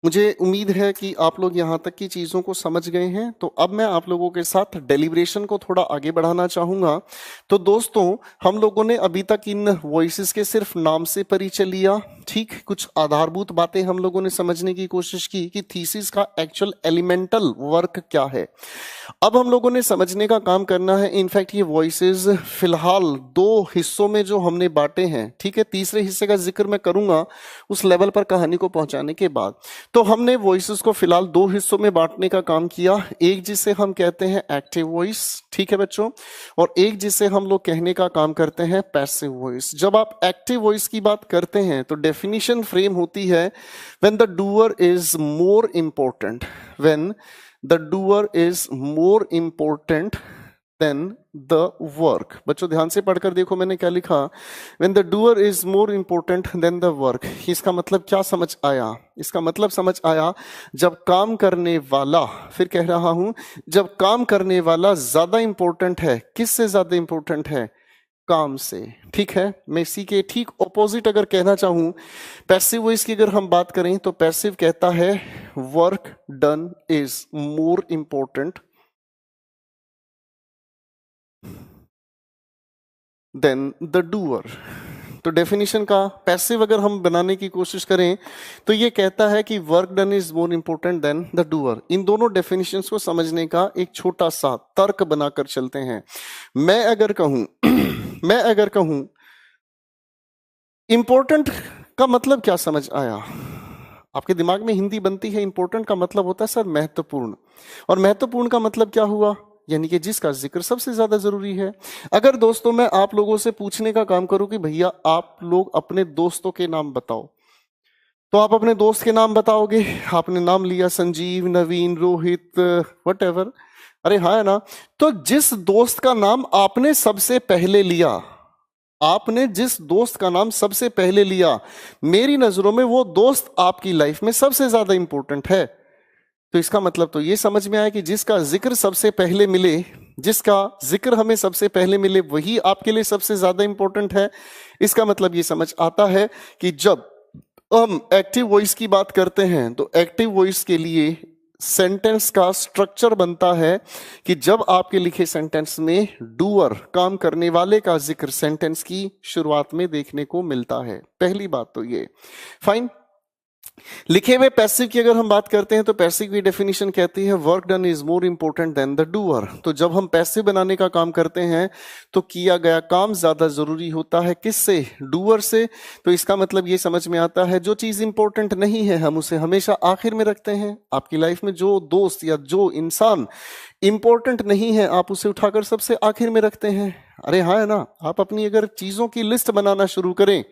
मुझे उम्मीद है कि आप लोग यहाँ तक की चीज़ों को समझ गए हैं। तो अब मैं आप लोगों के साथ डेलिब्रेशन को थोड़ा आगे बढ़ाना चाहूँगा। तो दोस्तों, हम लोगों ने अभी तक इन वॉइसेस के सिर्फ नाम से परिचय लिया, ठीक। कुछ आधारभूत बातें हम लोगों ने समझने की कोशिश की कि थीसिस का एक्चुअल एलिमेंटल वर्क क्या है। अब हम लोगों ने समझने का काम करना है। इनफैक्ट ये वॉइसेस फिलहाल दो हिस्सों में जो हमने बांटे हैं, ठीक है। तीसरे हिस्से का जिक्र मैं करूंगा उस लेवल पर कहानी को पहुंचाने के बाद। तो हमने वॉइसेस को फिलहाल दो हिस्सों में बांटने का काम किया। एक जिसे हम कहते हैं एक्टिव वॉइस, ठीक है बच्चों, और एक जिसे हम लोग कहने का काम करते हैं पैसिव वॉइस। जब आप एक्टिव वॉइस की बात करते हैं तो डेफिनेशन फ्रेम होती है when the doer is more important, when the doer is more important than the work. बच्चों ध्यान से पढ़कर देखो मैंने क्या लिखा, when the doer is more important than the work। इसका मतलब क्या समझ आया? इसका मतलब समझ आया जब काम करने वाला, फिर कह रहा हूं, जब काम करने वाला ज्यादा इंपॉर्टेंट है। किससे ज्यादा इंपॉर्टेंट है? काम से, ठीक है। मैं इसी के ठीक ऑपोजिट अगर कहना चाहूं, पैसिव वॉइस की अगर हम बात करें तो पैसिव कहता है work done is more important than the doer. तो डेफिनेशन का पैसिव अगर हम बनाने की कोशिश करें तो ये कहता है कि work done is more important than the doer. इन दोनों डेफिनेशंस को समझने का एक छोटा सा तर्क बनाकर चलते हैं। मैं अगर कहूं मैं अगर कहूं इंपॉर्टेंट का मतलब क्या समझ आया? आपके दिमाग में हिंदी बनती है, इंपॉर्टेंट का मतलब होता है सर महत्वपूर्ण, और महत्वपूर्ण का मतलब क्या हुआ? यानी कि जिसका जिक्र सबसे ज्यादा जरूरी है। अगर दोस्तों मैं आप लोगों से पूछने का काम करूं कि भैया आप लोग अपने दोस्तों के नाम बताओ, तो आप अपने दोस्त के नाम बताओगे। आपने नाम लिया संजीव, नवीन, रोहित, वट। अरे हाँ है ना। तो जिस दोस्त का नाम आपने सबसे पहले लिया, आपने जिस दोस्त का नाम सबसे पहले लिया, मेरी नजरों में वो दोस्त आपकी लाइफ में सबसे ज्यादा इंपॉर्टेंट है। तो इसका मतलब तो ये समझ में आया कि जिसका जिक्र सबसे पहले मिले, जिसका जिक्र हमें सबसे पहले मिले, वही आपके लिए सबसे ज्यादा इंपॉर्टेंट है। इसका मतलब ये समझ आता है कि जब हम एक्टिव वॉइस की बात करते हैं तो एक्टिव वॉइस के लिए सेंटेंस का स्ट्रक्चर बनता है कि जब आपके लिखे सेंटेंस में डूअर, काम करने वाले का जिक्र सेंटेंस की शुरुआत में देखने को मिलता है। पहली बात तो ये फाइन। लिखे हुए पैसिव की अगर हम बात करते हैं तो पैसिव की डेफिनेशन कहती है work done is more important than the doer. तो जब हम पैसिव बनाने का काम करते हैं तो किया गया काम ज्यादा जरूरी होता है किससे? डूअर से। तो इसका मतलब ये समझ में आता है जो चीज इंपॉर्टेंट नहीं है हम उसे हमेशा आखिर में रखते हैं। आपकी लाइफ में जो दोस्त या जो इंसान इंपॉर्टेंट नहीं है आप उसे उठाकर सबसे आखिर में रखते हैं। अरे हाँ है ना। आप अपनी अगर चीजों की लिस्ट बनाना शुरू करें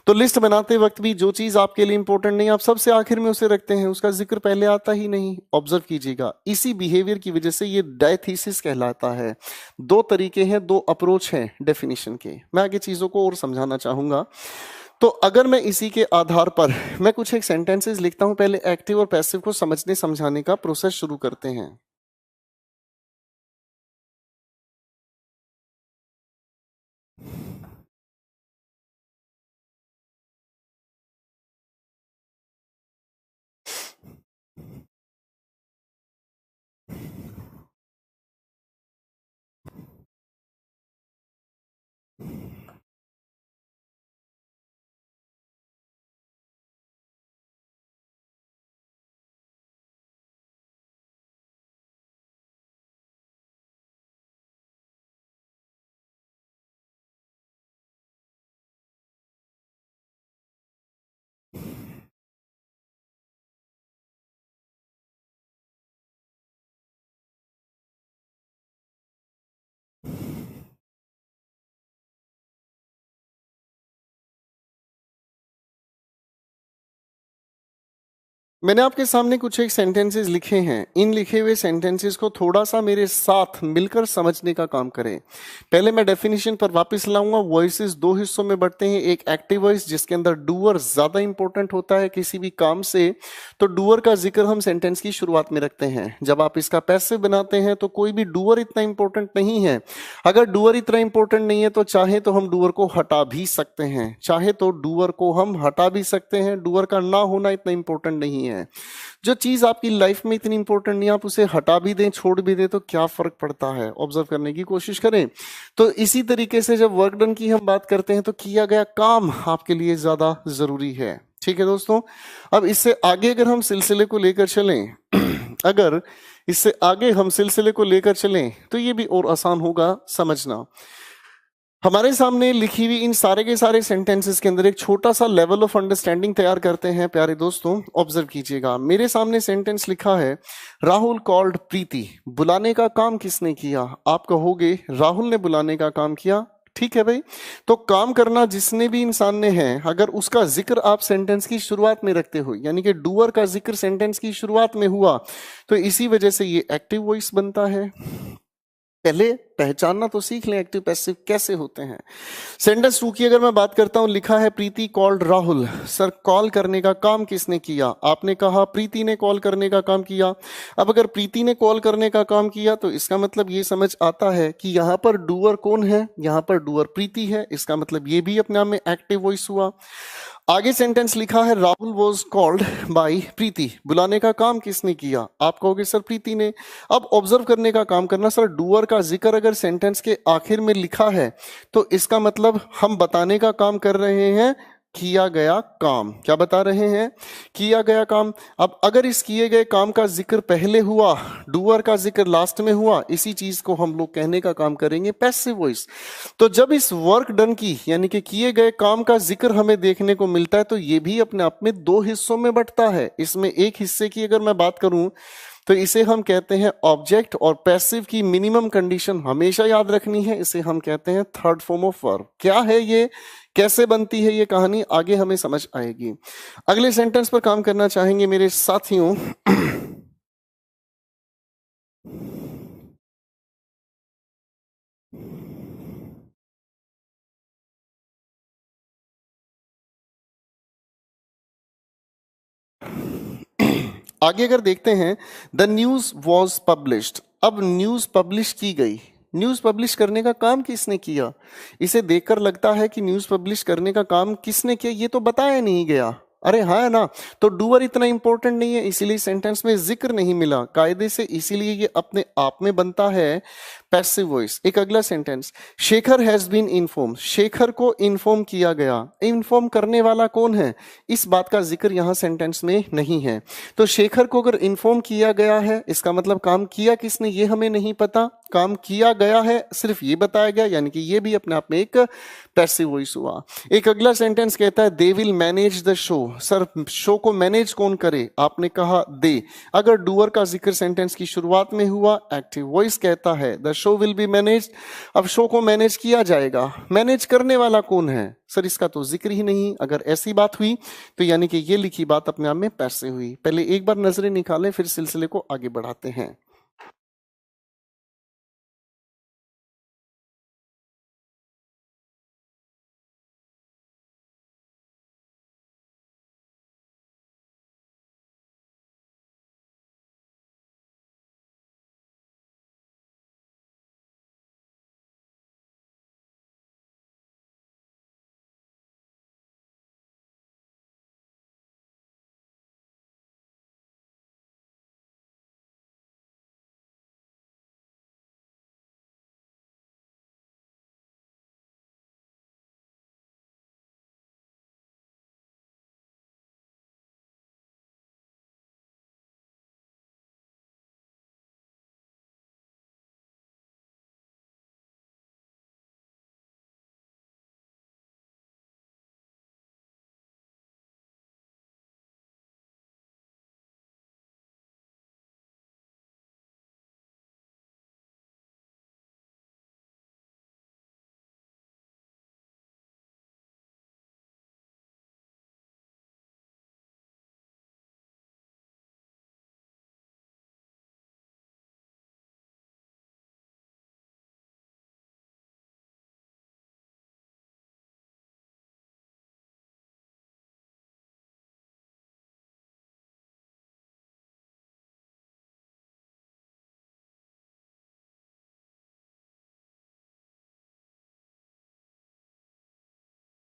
तो लिस्ट बनाते वक्त भी जो चीज आपके लिए इंपॉर्टेंट नहीं आप सबसे आखिर में उसे रखते हैं, उसका जिक्र पहले आता ही नहीं। ऑब्जर्व कीजिएगा, इसी बिहेवियर की वजह से ये डायथीसिस कहलाता है। दो तरीके हैं, दो अप्रोच हैं डेफिनेशन के। मैं आगे चीजों को और समझाना चाहूंगा। तो अगर मैं इसी के आधार पर मैं कुछ एक सेंटेंसेस लिखता हूं, पहले एक्टिव और पैसिव को समझने समझाने का प्रोसेस शुरू करते हैं। मैंने आपके सामने कुछ एक सेंटेंसेस लिखे हैं। इन लिखे हुए सेंटेंसेस को थोड़ा सा मेरे साथ मिलकर समझने का काम करें। पहले मैं डेफिनेशन पर वापस लाऊंगा। वॉइसेस दो हिस्सों में बढ़ते हैं। एक एक्टिव वॉइस जिसके अंदर डूअर ज्यादा इंपॉर्टेंट होता है किसी भी काम से, तो डूअर का जिक्र हम सेंटेंस की शुरुआत में रखते हैं। जब आप इसका पैसिव बनाते हैं तो कोई भी डूअर इतना इंपॉर्टेंट नहीं है। अगर डूअर इतना इंपॉर्टेंट नहीं है तो चाहे तो हम डूअर को हटा भी सकते हैं, चाहे तो डूअर को हम हटा भी सकते हैं। डूअर का ना होना इतना इंपॉर्टेंट नहीं है। हैं। जो चीज आपकी लाइफ में इतनी इंपॉर्टेंट नहीं, आप उसे हटा भी दें, छोड़ भी दें, तो क्या फर्क पड़ता है, ऑब्जर्व करने की कोशिश करें। तो इसी तरीके से जब वर्क डन की हम बात करते हैं तो किया गया काम आपके लिए ज्यादा जरूरी है। ठीक है दोस्तों, अब इससे आगे अगर हम सिलसिले को लेकर चलें अगर इससे आगे हम सिलसिले को लेकर चलें तो ये भी और आसान होगा समझना। हमारे सामने लिखी हुई इन सारे के सारे सेंटेंसेस के अंदर एक छोटा सा लेवल ऑफ अंडरस्टैंडिंग तैयार करते हैं प्यारे दोस्तों। ऑब्जर्व कीजिएगा, मेरे सामने सेंटेंस लिखा है राहुल कॉल्ड प्रीति। बुलाने का काम किसने किया? आप कहोगे राहुल ने बुलाने का काम किया। ठीक है भाई, तो काम करना जिसने भी इंसान ने है, अगर उसका जिक्र आप सेंटेंस की शुरुआत में रखते हो, यानी कि डूअर का जिक्र सेंटेंस की शुरुआत में हुआ, तो इसी वजह से ये एक्टिव वॉइस बनता है। पहले पहचानना तो सीख लें एक्टिव पैसिव कैसे होते हैं। सेंटेंस 2 की अगर मैं बात करता हूं, लिखा है प्रीति कॉल्ड राहुल। सर, कॉल करने का काम किसने किया? आपने कहा प्रीति ने कॉल करने का काम किया। अब अगर प्रीति ने कॉल करने का काम किया तो इसका मतलब ये समझ आता है कि यहां पर डूअर कौन है? यहां पर डूअर प्रीति है। इसका मतलब ये भी अपने आप में एक्टिव वॉइस हुआ। आगे सेंटेंस लिखा है राहुल वॉज कॉल्ड बाई प्रीति। बुलाने का काम किसने किया? आप कहोगे सर प्रीति ने। अब ऑब्जर्व करने का काम करना, सर डूअर का जिक्र अगर सेंटेंस के आखिर में लिखा है तो इसका मतलब हम बताने का काम कर रहे हैं किया गया काम। क्या बता रहे हैं? किया गया काम। अब अगर इस किए गए काम का जिक्र पहले हुआ, डूअर का जिक्र लास्ट में हुआ, इसी चीज को हम लोग कहने का काम करेंगे पैसिव वॉइस। तो जब इस वर्क डन की यानी कि किए गए काम का जिक्र हमें देखने को मिलता है तो ये भी अपने आप में 2 हिस्सों में बंटता है। इसमें एक हिस्से की अगर मैं बात करूं तो इसे हम कहते हैं ऑब्जेक्ट, और पैसिव की मिनिमम कंडीशन हमेशा याद रखनी है, इसे हम कहते हैं थर्ड फॉर्म ऑफ वर्ब। क्या है ये, कैसे बनती है ये कहानी, आगे हमें समझ आएगी। अगले सेंटेंस पर काम करना चाहेंगे मेरे साथियों। आगे अगर देखते हैं, द न्यूज वॉज पब्लिश्ड। अब न्यूज पब्लिश की गई। न्यूज पब्लिश करने का काम किसने किया? इसे देखकर लगता है कि न्यूज पब्लिश करने का काम किसने किया ये तो बताया नहीं गया। अरे हाँ है ना, तो डूअर इतना इंपॉर्टेंट नहीं है, इसीलिए सेंटेंस में जिक्र नहीं मिला कायदे से, इसीलिए ये अपने आप में बनता है पैसिव वॉइस। एक अगला sentence, Shekhar has been inform. Shekhar को इन्फॉर्म किया गया। इन्फॉर्म करने वाला कौन है? इस बात का जिक्र यहां सेंटेंस में नहीं है। तो शेखर को अगर इन्फॉर्म किया गया है, इसका मतलब काम किया किसने ये हमें नहीं पता, काम किया गया है सिर्फ ये बताया गया, यानी कि ये भी अपने आप में एक पैसिव वॉइस हुआ। एक अगला सेंटेंस कहता है they will manage the show. Sir show को मैनेज कौन करे? आपने कहा दे। अगर डूअर का जिक्र सेंटेंस की शुरुआत में हुआ, एक्टिव वॉइस कहता है the show will be managed. अब शो को मैनेज किया जाएगा, मैनेज करने वाला कौन है? सर इसका तो जिक्र ही नहीं। अगर ऐसी बात हुई तो यानी कि ये लिखी बात अपने आप में पैसिव हुई। पहले एक बार नजरें निकालें, फिर सिलसिले को आगे बढ़ाते हैं।